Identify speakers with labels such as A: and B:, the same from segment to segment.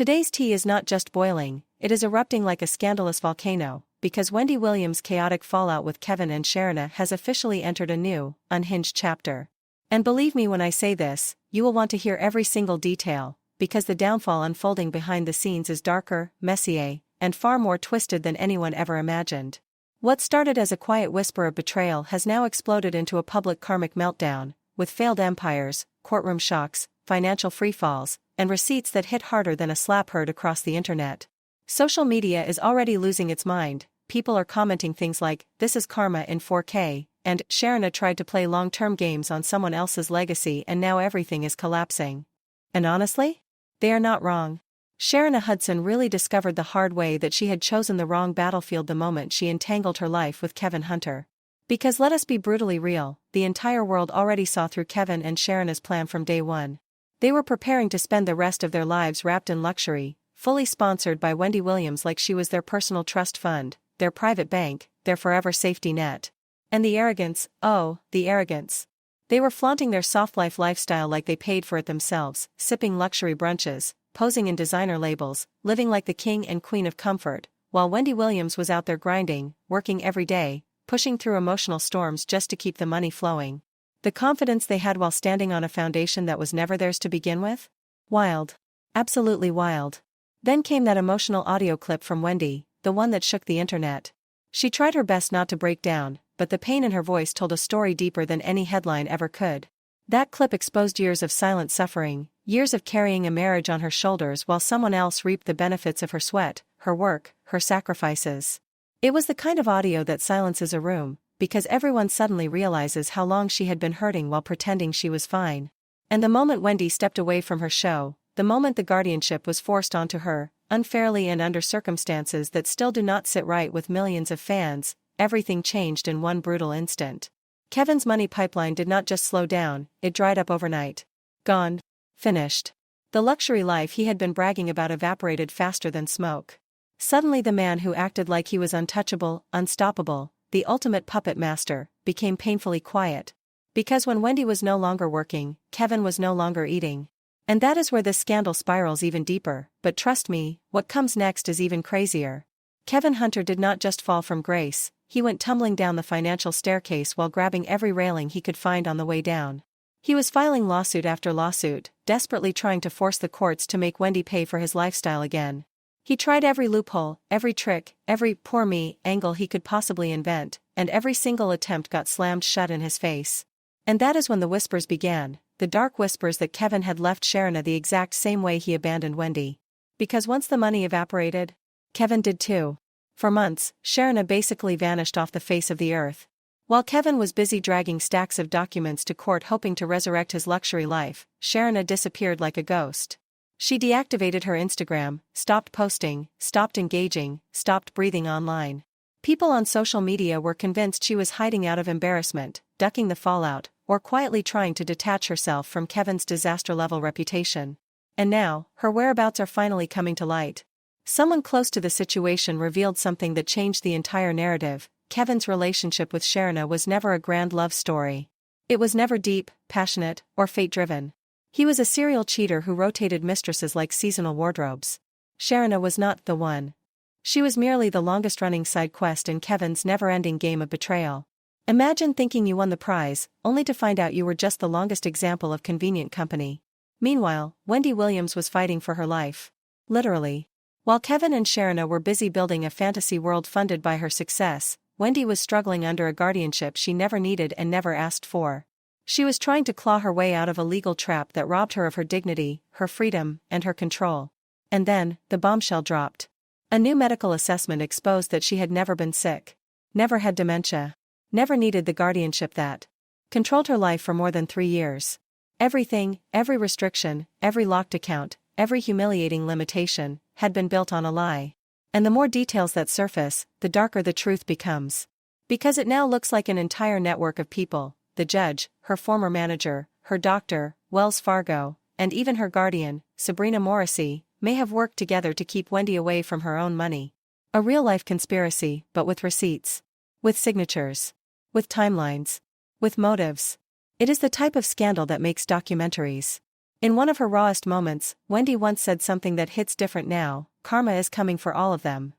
A: Today's tea is not just boiling, it is erupting like a scandalous volcano, because Wendy Williams' chaotic fallout with Kevin and Sharina has officially entered a new, unhinged chapter. And believe me when I say this, you will want to hear every single detail, because the downfall unfolding behind the scenes is darker, messier, and far more twisted than anyone ever imagined. What started as a quiet whisper of betrayal has now exploded into a public karmic meltdown, with failed empires, courtroom shocks, financial freefalls, and receipts that hit harder than a slap heard across the internet. Social media is already losing its mind. People are commenting things like, "This is karma in 4K, and Sharina tried to play long-term games on someone else's legacy and now everything is collapsing." And honestly? They are not wrong. Sharina Hudson really discovered the hard way that she had chosen the wrong battlefield the moment she entangled her life with Kevin Hunter. Because let us be brutally real, the entire world already saw through Kevin and Sharina's plan from day one. They were preparing to spend the rest of their lives wrapped in luxury, fully sponsored by Wendy Williams like she was their personal trust fund, their private bank, their forever safety net. And the arrogance, oh, the arrogance. They were flaunting their soft life lifestyle like they paid for it themselves, sipping luxury brunches, posing in designer labels, living like the king and queen of comfort, while Wendy Williams was out there grinding, working every day, pushing through emotional storms just to keep the money flowing. The confidence they had while standing on a foundation that was never theirs to begin with? Wild. Absolutely wild. Then came that emotional audio clip from Wendy, the one that shook the internet. She tried her best not to break down, but the pain in her voice told a story deeper than any headline ever could. That clip exposed years of silent suffering, years of carrying a marriage on her shoulders while someone else reaped the benefits of her sweat, her work, her sacrifices. It was the kind of audio that silences a room, because everyone suddenly realizes how long she had been hurting while pretending she was fine. And the moment Wendy stepped away from her show, the moment the guardianship was forced onto her, unfairly and under circumstances that still do not sit right with millions of fans, everything changed in one brutal instant. Kevin's money pipeline did not just slow down, it dried up overnight. Gone. Finished. The luxury life he had been bragging about evaporated faster than smoke. Suddenly the man who acted like he was untouchable, unstoppable, the ultimate puppet master, became painfully quiet. Because when Wendy was no longer working, Kevin was no longer eating. And that is where this scandal spirals even deeper, but trust me, what comes next is even crazier. Kevin Hunter did not just fall from grace, he went tumbling down the financial staircase while grabbing every railing he could find on the way down. He was filing lawsuit after lawsuit, desperately trying to force the courts to make Wendy pay for his lifestyle again. He tried every loophole, every trick, every "poor me" angle he could possibly invent, and every single attempt got slammed shut in his face. And that is when the whispers began, the dark whispers that Kevin had left Sharina the exact same way he abandoned Wendy. Because once the money evaporated, Kevin did too. For months, Sharina basically vanished off the face of the earth. While Kevin was busy dragging stacks of documents to court hoping to resurrect his luxury life, Sharina disappeared like a ghost. She deactivated her Instagram, stopped posting, stopped engaging, stopped breathing online. People on social media were convinced she was hiding out of embarrassment, ducking the fallout, or quietly trying to detach herself from Kevin's disaster-level reputation. And now, her whereabouts are finally coming to light. Someone close to the situation revealed something that changed the entire narrative. Kevin's relationship with Sharina was never a grand love story. It was never deep, passionate, or fate-driven. He was a serial cheater who rotated mistresses like seasonal wardrobes. Sharina was not the one. She was merely the longest-running side quest in Kevin's never-ending game of betrayal. Imagine thinking you won the prize, only to find out you were just the longest example of convenient company. Meanwhile, Wendy Williams was fighting for her life. Literally. While Kevin and Sharina were busy building a fantasy world funded by her success, Wendy was struggling under a guardianship she never needed and never asked for. She was trying to claw her way out of a legal trap that robbed her of her dignity, her freedom, and her control. And then, the bombshell dropped. A new medical assessment exposed that she had never been sick, never had dementia, never needed the guardianship that controlled her life for more than 3 years. Everything, every restriction, every locked account, every humiliating limitation, had been built on a lie. And the more details that surface, the darker the truth becomes. Because it now looks like an entire network of people, the judge, her former manager, her doctor, Wells Fargo, and even her guardian, Sabrina Morrissey, may have worked together to keep Wendy away from her own money. A real-life conspiracy, but with receipts. With signatures. With timelines. With motives. It is the type of scandal that makes documentaries. In one of her rawest moments, Wendy once said something that hits different now: karma is coming for all of them.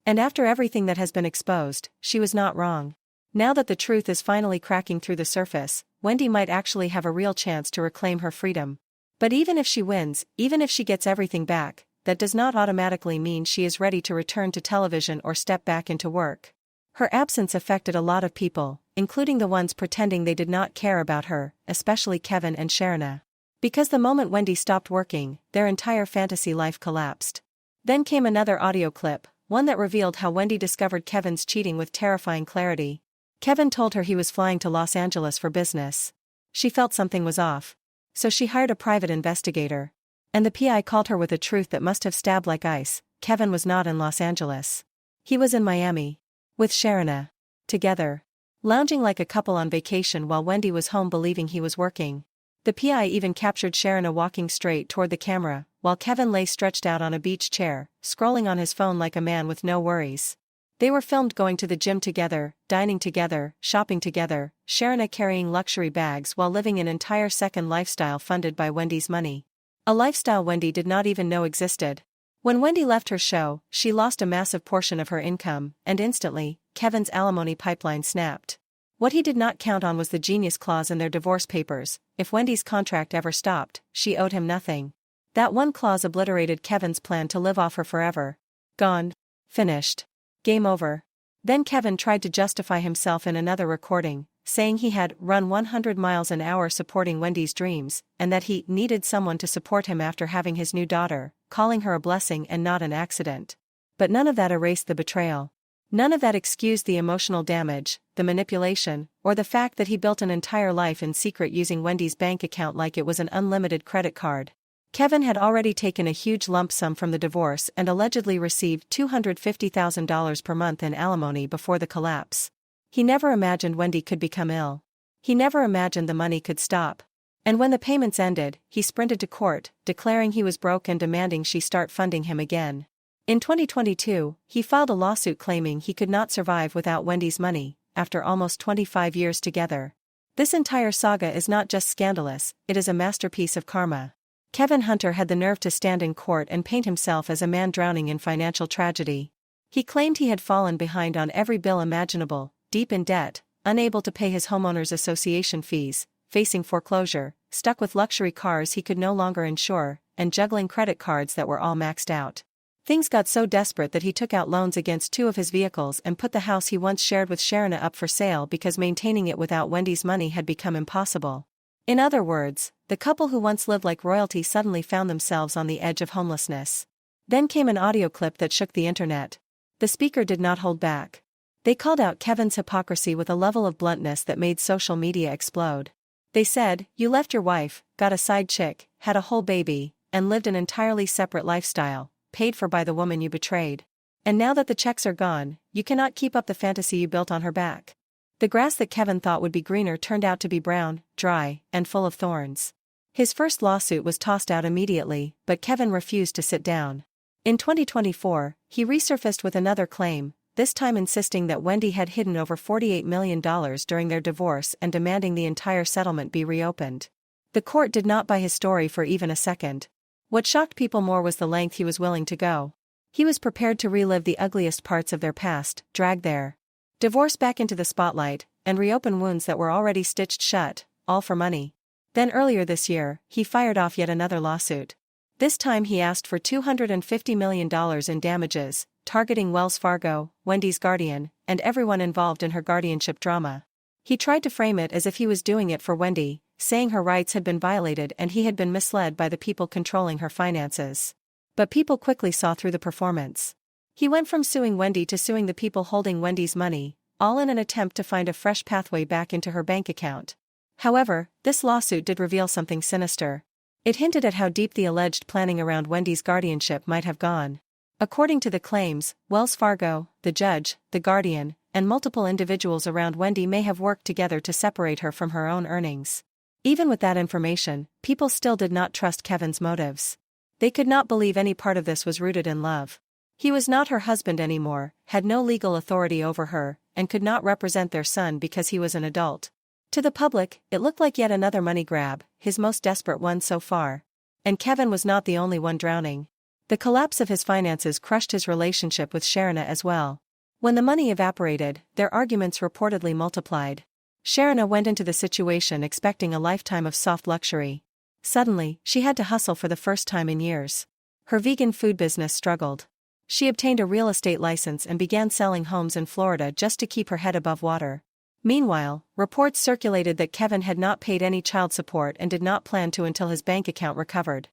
A: And after everything that has been exposed, she was not wrong. Now that the truth is finally cracking through the surface, Wendy might actually have a real chance to reclaim her freedom. But even if she wins, even if she gets everything back, that does not automatically mean she is ready to return to television or step back into work. Her absence affected a lot of people, including the ones pretending they did not care about her, especially Kevin and Sharina. Because the moment Wendy stopped working, their entire fantasy life collapsed. Then came another audio clip, one that revealed how Wendy discovered Kevin's cheating with terrifying clarity. Kevin told her he was flying to Los Angeles for business. She felt something was off. So she hired a private investigator. And the PI called her with a truth that must have stabbed like ice: Kevin was not in Los Angeles. He was in Miami. With Sharina. Together. Lounging like a couple on vacation while Wendy was home believing he was working. The PI even captured Sharina walking straight toward the camera, while Kevin lay stretched out on a beach chair, scrolling on his phone like a man with no worries. They were filmed going to the gym together, dining together, shopping together, Sharina carrying luxury bags while living an entire second lifestyle funded by Wendy's money. A lifestyle Wendy did not even know existed. When Wendy left her show, she lost a massive portion of her income, and instantly, Kevin's alimony pipeline snapped. What he did not count on was the genius clause in their divorce papers: if Wendy's contract ever stopped, she owed him nothing. That one clause obliterated Kevin's plan to live off her forever. Gone. Finished. Game over. Then Kevin tried to justify himself in another recording, saying he had run 100 miles an hour supporting Wendy's dreams, and that he needed someone to support him after having his new daughter, calling her a blessing and not an accident. But none of that erased the betrayal. None of that excused the emotional damage, the manipulation, or the fact that he built an entire life in secret using Wendy's bank account like it was an unlimited credit card. Kevin had already taken a huge lump sum from the divorce and allegedly received $250,000 per month in alimony before the collapse. He never imagined Wendy could become ill. He never imagined the money could stop. And when the payments ended, he sprinted to court, declaring he was broke and demanding she start funding him again. In 2022, he filed a lawsuit claiming he could not survive without Wendy's money, after almost 25 years together. This entire saga is not just scandalous, it is a masterpiece of karma. Kevin Hunter had the nerve to stand in court and paint himself as a man drowning in financial tragedy. He claimed he had fallen behind on every bill imaginable, deep in debt, unable to pay his homeowners association fees, facing foreclosure, stuck with luxury cars he could no longer insure, and juggling credit cards that were all maxed out. Things got so desperate that he took out loans against 2 of his vehicles and put the house he once shared with Sharina up for sale because maintaining it without Wendy's money had become impossible. In other words, the couple who once lived like royalty suddenly found themselves on the edge of homelessness. Then came an audio clip that shook the internet. The speaker did not hold back. They called out Kevin's hypocrisy with a level of bluntness that made social media explode. They said, "You left your wife, got a side chick, had a whole baby, and lived an entirely separate lifestyle, paid for by the woman you betrayed. And now that the checks are gone, you cannot keep up the fantasy you built on her back." The grass that Kevin thought would be greener turned out to be brown, dry, and full of thorns. His first lawsuit was tossed out immediately, but Kevin refused to sit down. In 2024, he resurfaced with another claim, this time insisting that Wendy had hidden over $48 million during their divorce and demanding the entire settlement be reopened. The court did not buy his story for even a second. What shocked people more was the length he was willing to go. He was prepared to relive the ugliest parts of their past, drag their divorce back into the spotlight, and reopen wounds that were already stitched shut, all for money. Then earlier this year, he fired off yet another lawsuit. This time he asked for $250 million in damages, targeting Wells Fargo, Wendy's guardian, and everyone involved in her guardianship drama. He tried to frame it as if he was doing it for Wendy, saying her rights had been violated and he had been misled by the people controlling her finances. But people quickly saw through the performance. He went from suing Wendy to suing the people holding Wendy's money, all in an attempt to find a fresh pathway back into her bank account. However, this lawsuit did reveal something sinister. It hinted at how deep the alleged planning around Wendy's guardianship might have gone. According to the claims, Wells Fargo, the judge, the guardian, and multiple individuals around Wendy may have worked together to separate her from her own earnings. Even with that information, people still did not trust Kevin's motives. They could not believe any part of this was rooted in love. He was not her husband anymore, had no legal authority over her, and could not represent their son because he was an adult. To the public, it looked like yet another money grab, his most desperate one so far. And Kevin was not the only one drowning. The collapse of his finances crushed his relationship with Sharina as well. When the money evaporated, their arguments reportedly multiplied. Sharina went into the situation expecting a lifetime of soft luxury. Suddenly, she had to hustle for the first time in years. Her vegan food business struggled. She obtained a real estate license and began selling homes in Florida just to keep her head above water. Meanwhile, reports circulated that Kevin had not paid any child support and did not plan to until his bank account recovered.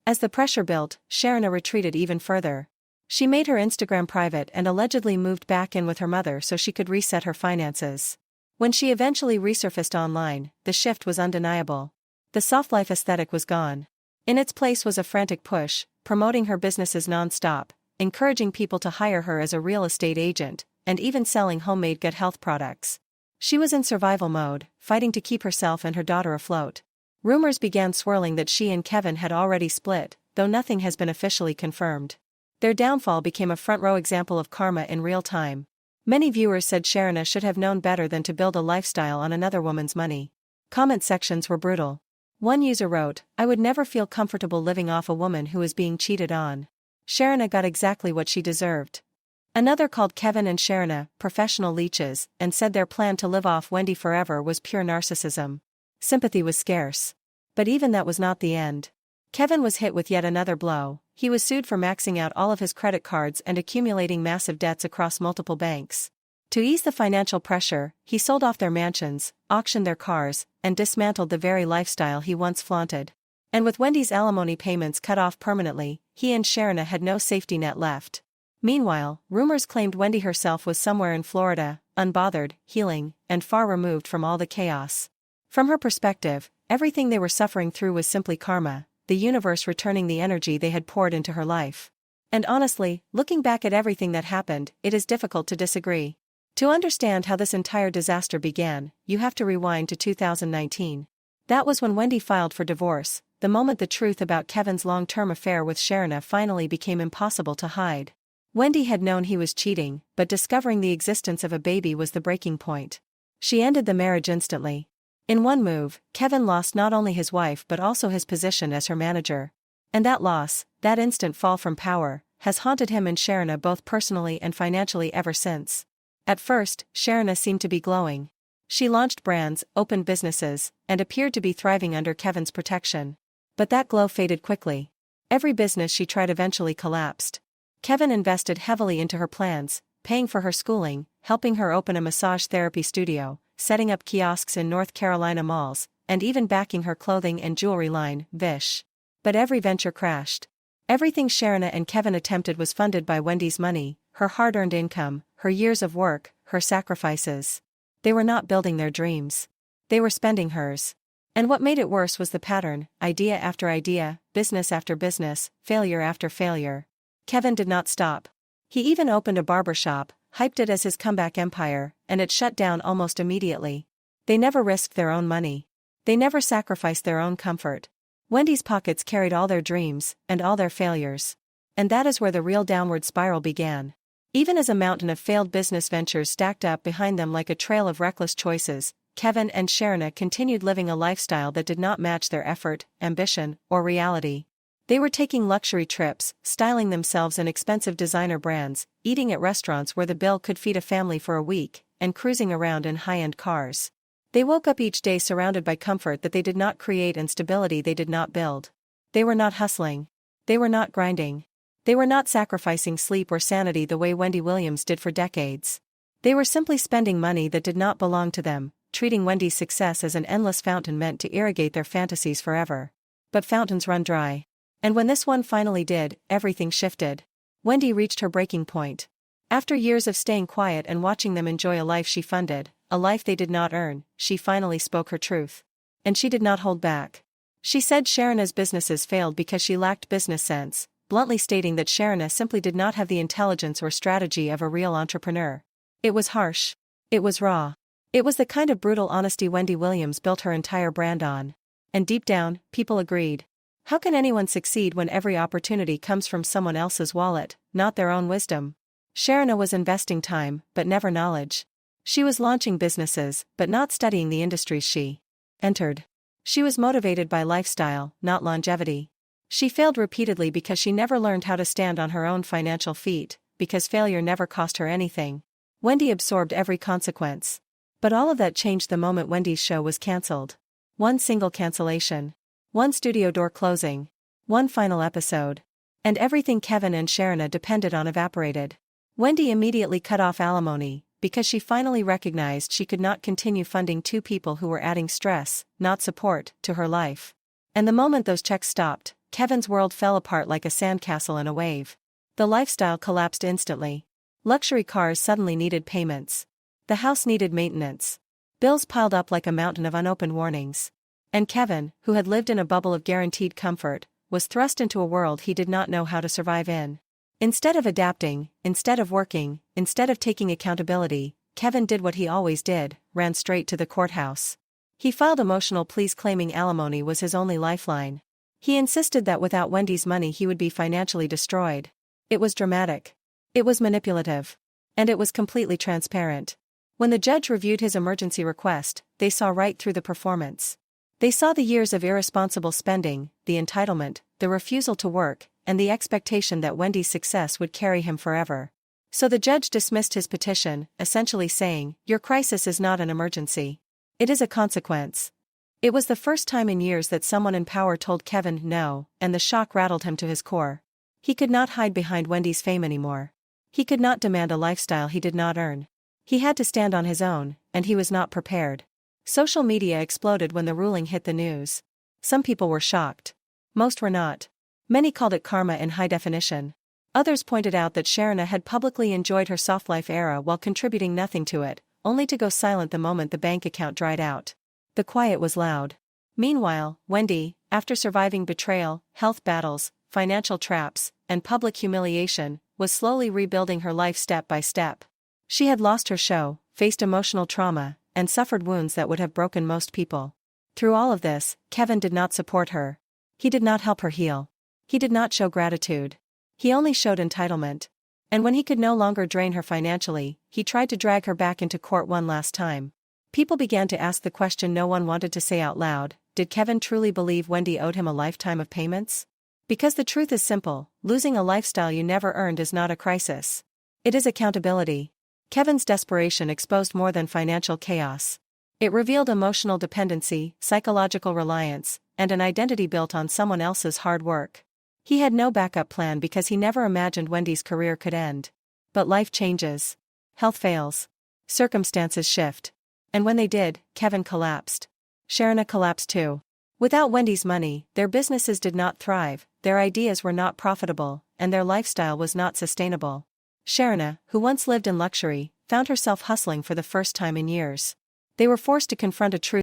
A: As the pressure built, Sharina retreated even further. She made her Instagram private and allegedly moved back in with her mother so she could reset her finances. When she eventually resurfaced online, the shift was undeniable. The soft life aesthetic was gone. In its place was a frantic push, promoting her businesses non-stop, encouraging people to hire her as a real estate agent, and even selling homemade gut health products. She was in survival mode, fighting to keep herself and her daughter afloat. Rumors began swirling that she and Kevin had already split, though nothing has been officially confirmed. Their downfall became a front-row example of karma in real time. Many viewers said Sharina should have known better than to build a lifestyle on another woman's money. Comment sections were brutal. One user wrote, "I would never feel comfortable living off a woman who is being cheated on. Sharina got exactly what she deserved." Another called Kevin and Sharina professional leeches and said their plan to live off Wendy forever was pure narcissism. Sympathy was scarce. But even that was not the end. Kevin was hit with yet another blow. He was sued for maxing out all of his credit cards and accumulating massive debts across multiple banks. To ease the financial pressure, he sold off their mansions, auctioned their cars, and dismantled the very lifestyle he once flaunted. And with Wendy's alimony payments cut off permanently, he and Sharina had no safety net left. Meanwhile, rumors claimed Wendy herself was somewhere in Florida, unbothered, healing, and far removed from all the chaos. From her perspective, everything they were suffering through was simply karma, the universe returning the energy they had poured into her life. And honestly, looking back at everything that happened, it is difficult to disagree. To understand how this entire disaster began, you have to rewind to 2019. That was when Wendy filed for divorce, the moment the truth about Kevin's long-term affair with Sharina finally became impossible to hide. Wendy had known he was cheating, but discovering the existence of a baby was the breaking point. She ended the marriage instantly. In one move, Kevin lost not only his wife but also his position as her manager. And that loss, that instant fall from power, has haunted him and Sharina both personally and financially ever since. At first, Sharina seemed to be glowing. She launched brands, opened businesses, and appeared to be thriving under Kevin's protection. But that glow faded quickly. Every business she tried eventually collapsed. Kevin invested heavily into her plans, paying for her schooling, helping her open a massage therapy studio, setting up kiosks in North Carolina malls, and even backing her clothing and jewelry line, Vish. But every venture crashed. Everything Sharina and Kevin attempted was funded by Wendy's money, her hard-earned income, her years of work, her sacrifices. They were not building their dreams. They were spending hers. And what made it worse was the pattern, idea after idea, business after business, failure after failure. Kevin did not stop. He even opened a barber shop, hyped it as his comeback empire, and it shut down almost immediately. They never risked their own money. They never sacrificed their own comfort. Wendy's pockets carried all their dreams, and all their failures. And that is where the real downward spiral began. Even as a mountain of failed business ventures stacked up behind them like a trail of reckless choices, Kevin and Sharina continued living a lifestyle that did not match their effort, ambition, or reality. They were taking luxury trips, styling themselves in expensive designer brands, eating at restaurants where the bill could feed a family for a week, and cruising around in high-end cars. They woke up each day surrounded by comfort that they did not create and stability they did not build. They were not hustling. They were not grinding. They were not sacrificing sleep or sanity the way Wendy Williams did for decades. They were simply spending money that did not belong to them, treating Wendy's success as an endless fountain meant to irrigate their fantasies forever. But fountains run dry. And when this one finally did, everything shifted. Wendy reached her breaking point. After years of staying quiet and watching them enjoy a life she funded, a life they did not earn, she finally spoke her truth. And she did not hold back. She said Sharina's businesses failed because she lacked business sense, bluntly stating that Sharina simply did not have the intelligence or strategy of a real entrepreneur. It was harsh. It was raw. It was the kind of brutal honesty Wendy Williams built her entire brand on. And deep down, people agreed. How can anyone succeed when every opportunity comes from someone else's wallet, not their own wisdom? Sharina was investing time, but never knowledge. She was launching businesses, but not studying the industries she entered. She was motivated by lifestyle, not longevity. She failed repeatedly because she never learned how to stand on her own financial feet, because failure never cost her anything. Wendy absorbed every consequence. But all of that changed the moment Wendy's show was cancelled. One single cancellation. One studio door closing. One final episode. And everything Kevin and Sharina depended on evaporated. Wendy immediately cut off alimony, because she finally recognized she could not continue funding two people who were adding stress, not support, to her life. And the moment those checks stopped, Kevin's world fell apart like a sandcastle in a wave. The lifestyle collapsed instantly. Luxury cars suddenly needed payments. The house needed maintenance. Bills piled up like a mountain of unopened warnings. And Kevin, who had lived in a bubble of guaranteed comfort, was thrust into a world he did not know how to survive in. Instead of adapting, instead of working, instead of taking accountability, Kevin did what he always did, ran straight to the courthouse. He filed emotional pleas claiming alimony was his only lifeline. He insisted that without Wendy's money he would be financially destroyed. It was dramatic. It was manipulative. And it was completely transparent. When the judge reviewed his emergency request, they saw right through the performance. They saw the years of irresponsible spending, the entitlement, the refusal to work, and the expectation that Wendy's success would carry him forever. So the judge dismissed his petition, essentially saying, "Your crisis is not an emergency. It is a consequence." It was the first time in years that someone in power told Kevin no, and the shock rattled him to his core. He could not hide behind Wendy's fame anymore. He could not demand a lifestyle he did not earn. He had to stand on his own, and he was not prepared. Social media exploded when the ruling hit the news. Some people were shocked. Most were not. Many called it karma in high definition. Others pointed out that Sharina had publicly enjoyed her soft life era while contributing nothing to it, only to go silent the moment the bank account dried out. The quiet was loud. Meanwhile, Wendy, after surviving betrayal, health battles, financial traps, and public humiliation, was slowly rebuilding her life step by step. She had lost her show, faced emotional trauma, and suffered wounds that would have broken most people. Through all of this, Kevin did not support her. He did not help her heal. He did not show gratitude. He only showed entitlement. And when he could no longer drain her financially, he tried to drag her back into court one last time. People began to ask the question no one wanted to say out loud: did Kevin truly believe Wendy owed him a lifetime of payments? Because the truth is simple: losing a lifestyle you never earned is not a crisis. It is accountability. Kevin's desperation exposed more than financial chaos. It revealed emotional dependency, psychological reliance, and an identity built on someone else's hard work. He had no backup plan because he never imagined Wendy's career could end. But life changes. Health fails. Circumstances shift. And when they did, Kevin collapsed. Sharina collapsed too. Without Wendy's money, their businesses did not thrive, their ideas were not profitable, and their lifestyle was not sustainable. Sharina, who once lived in luxury, found herself hustling for the first time in years. They were forced to confront a truth